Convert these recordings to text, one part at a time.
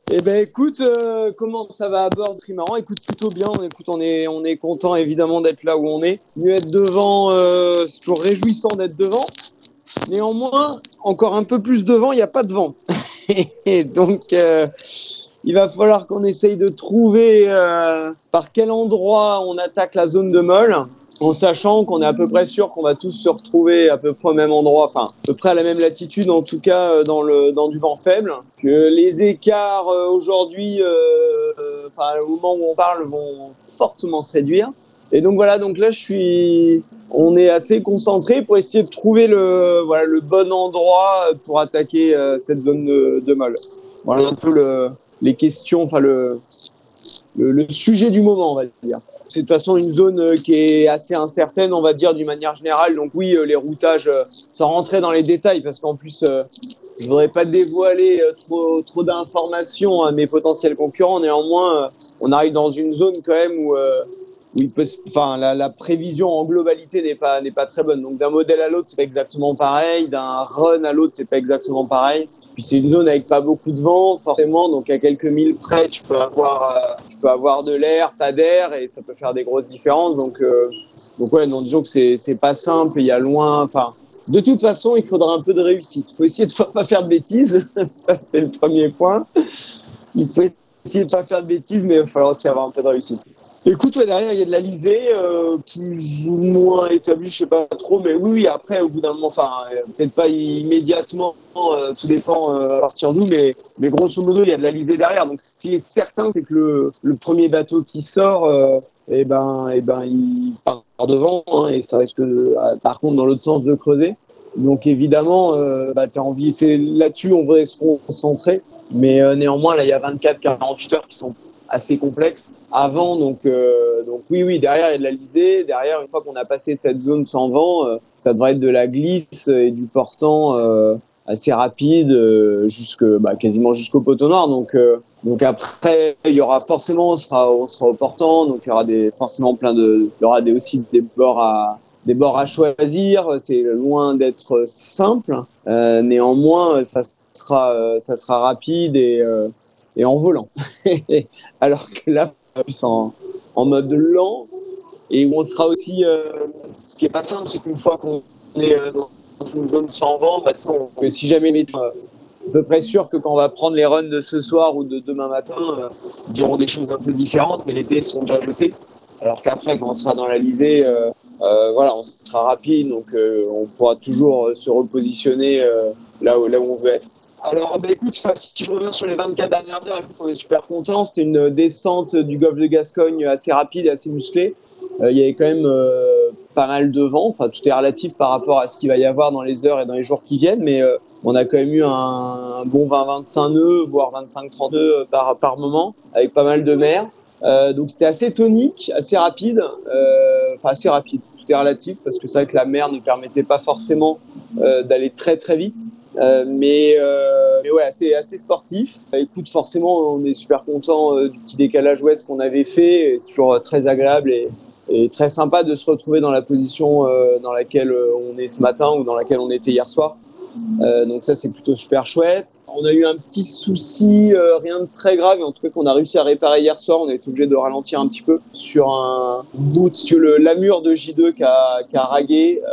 Eh ben écoute, comment ça va à bord, Trimaran? Écoute, plutôt bien. On est content évidemment d'être là où on est. Mieux être devant, c'est toujours réjouissant d'être devant. Néanmoins, encore un peu plus devant, il n'y a pas de vent. Et donc, il va falloir qu'on essaye de trouver par quel endroit on attaque la zone de molle, en sachant qu'on est à peu près sûr qu'on va tous se retrouver à peu près au même endroit, enfin à peu près à la même latitude, en tout cas dans du vent faible, que les écarts aujourd'hui, au moment où on parle, vont fortement se réduire. Et donc voilà, donc là on est assez concentré pour essayer de trouver le bon endroit pour attaquer cette zone de molle. Voilà un peu les questions, le sujet du moment, on va dire. C'est de toute façon une zone qui est assez incertaine, on va dire, d'une manière générale. Donc oui, les routages, sans rentrer dans les détails, parce qu'en plus, je ne voudrais pas dévoiler trop d'informations à mes potentiels concurrents. Néanmoins, on arrive dans une zone quand même où la prévision en globalité n'est pas très bonne. Donc d'un modèle à l'autre, c'est pas exactement pareil. D'un run à l'autre, c'est pas exactement pareil. Puis c'est une zone avec pas beaucoup de vent, forcément. Donc à quelques milles près, tu peux avoir de l'air, pas d'air, et ça peut faire des grosses différences. Donc ouais, non, disons que c'est pas simple. Il y a loin. Enfin, de toute façon, il faudra un peu de réussite. Il faut essayer de pas faire de bêtises. Ça, c'est le premier point. Il faut essayer de pas faire de bêtises, mais il va falloir aussi avoir un peu de réussite. Écoute, ouais, derrière, il y a de la lisée, plus ou moins établie, je sais pas trop, mais oui, après, au bout d'un moment, enfin, peut-être pas immédiatement, tout dépend à partir d'où, mais grosso modo, il y a de la lisée derrière. Donc, ce qui est certain, c'est que le premier bateau qui sort, il part devant, hein, et ça risque, par contre, dans l'autre sens, de creuser. Donc, évidemment, tu as envie, c'est là-dessus, on voudrait se concentrer. Mais néanmoins, là, il y a 24-48 heures qui sont assez complexes avant. Donc oui, derrière, il y a de la lisée. Derrière, une fois qu'on a passé cette zone sans vent, ça devrait être de la glisse et du portant assez rapide quasiment jusqu'au poteau noir. Donc après, il y aura forcément, on sera au portant. Donc il y aura forcément il y aura aussi des bords à choisir. C'est loin d'être simple. Néanmoins, ça sera rapide et en volant. Alors que là, plus en mode lent et où on sera aussi. Ce qui est pas simple, c'est qu'une fois qu'on est dans une zone sans vent, si jamais les à peu près sûr que quand on va prendre les runs de ce soir ou de demain matin, ils diront des choses un peu différentes, mais les dés sont déjà jetés. Alors qu'après, quand on sera dans la lisée, on sera rapide, donc on pourra toujours se repositionner là où on veut être. Alors, écoute, si je reviens sur les 24 dernières heures, on est super content. C'était une descente du golfe de Gascogne assez rapide et assez musclée. Il y avait quand même pas mal de vent. Enfin, tout est relatif par rapport à ce qu'il va y avoir dans les heures et dans les jours qui viennent, mais on a quand même eu un bon 20-25 nœuds, voire 25-30 nœuds par moment, avec pas mal de mer. Donc c'était assez tonique, assez rapide. Assez rapide. Tout est relatif parce que c'est vrai que la mer ne permettait pas forcément d'aller très très vite. Mais ouais, assez sportif. Écoute, forcément, on est super content du petit décalage ouest qu'on avait fait. C'est toujours très agréable et très sympa de se retrouver dans la position dans laquelle on est ce matin ou dans laquelle on était hier soir. Donc ça, c'est plutôt super chouette. On a eu un petit souci, rien de très grave, en tout cas qu'on a réussi à réparer hier soir. On a été obligé de ralentir un petit peu sur un bout, l'amure de J2 qui a ragué,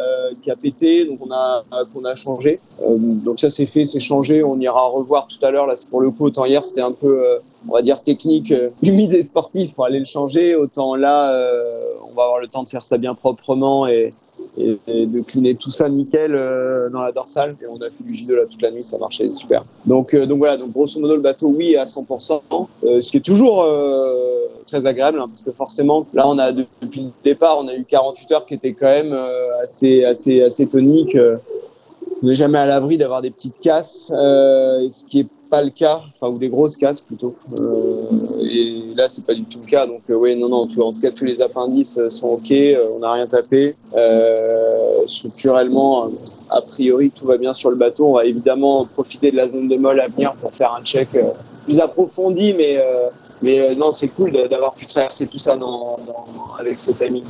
qui a pété, donc qu'on a changé. Donc ça, c'est fait, c'est changé. On ira revoir tout à l'heure. Là, c'est pour le coup, autant hier, c'était un peu, on va dire, technique, humide et sportif pour aller le changer. Autant là, on va avoir le temps de faire ça bien proprement et de cleaner tout ça nickel dans la dorsale. Et on a fait du J2 là toute la nuit, ça marchait super. Donc voilà, donc grosso modo le bateau oui à 100%, ce qui est toujours très agréable parce que forcément là on a depuis le départ on a eu 48 heures qui étaient quand même assez toniques. On n'est jamais à l'abri d'avoir des petites casses, ce qui est pas le cas, ou des grosses casses plutôt. Et là, c'est pas du tout le cas. Donc, oui, non, en tout cas, tous les appendices sont OK, on n'a rien tapé. Structurellement, a priori, tout va bien sur le bateau. On va évidemment profiter de la zone de molle à venir pour faire un check plus approfondi, mais non, c'est cool d'avoir pu traverser tout ça avec ce timing.